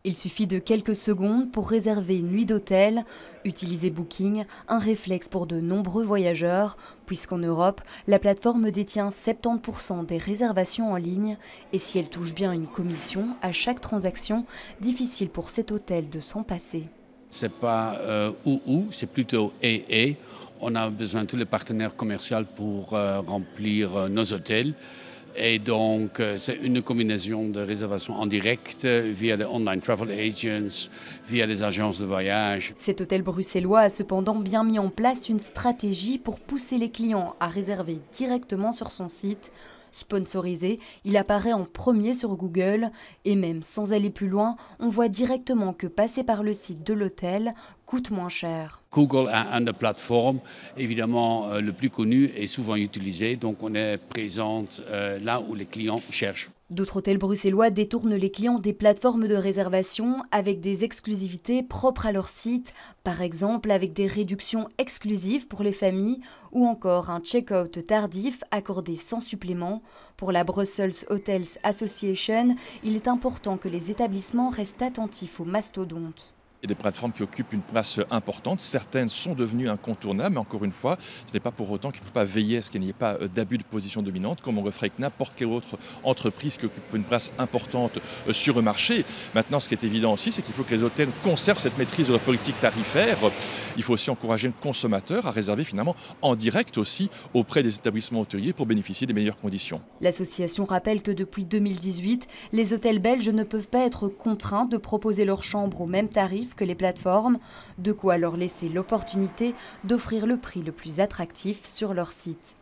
Il suffit de quelques secondes pour réserver une nuit d'hôtel. Utiliser Booking, un réflexe pour de nombreux voyageurs, puisqu'en Europe, la plateforme détient 70% des réservations en ligne. Et si elle touche bien une commission à chaque transaction, difficile pour cet hôtel de s'en passer. C'est pas ou, c'est plutôt et. On a besoin de tous les partenaires commerciaux pour remplir nos hôtels. Et donc, c'est une combinaison de réservations en direct via les online travel agents, via les agences de voyage. Cet hôtel bruxellois a cependant bien mis en place une stratégie pour pousser les clients à réserver directement sur son site. Sponsorisé, il apparaît en premier sur Google et même sans aller plus loin, on voit directement que passer par le site de l'hôtel coûte moins cher. Google a une plateforme, évidemment le plus connu et souvent utilisé, donc on est présente là où les clients cherchent. D'autres hôtels bruxellois détournent les clients des plateformes de réservation avec des exclusivités propres à leur site, par exemple avec des réductions exclusives pour les familles ou encore un check-out tardif accordé sans supplément. Pour la Brussels Hotels Association, il est important que les établissements restent attentifs aux mastodontes. Il y a des plateformes qui occupent une place importante. Certaines sont devenues incontournables, mais encore une fois, ce n'est pas pour autant qu'il ne faut pas veiller à ce qu'il n'y ait pas d'abus de position dominante, comme on le ferait avec n'importe quelle autre entreprise qui occupe une place importante sur le marché. Maintenant, ce qui est évident aussi, c'est qu'il faut que les hôtels conservent cette maîtrise de leur politique tarifaire. Il faut aussi encourager le consommateur à réserver finalement en direct aussi auprès des établissements hôteliers pour bénéficier des meilleures conditions. L'association rappelle que depuis 2018, les hôtels belges ne peuvent pas être contraints de proposer leurs chambres au même tarif que les plateformes, de quoi leur laisser l'opportunité d'offrir le prix le plus attractif sur leur site.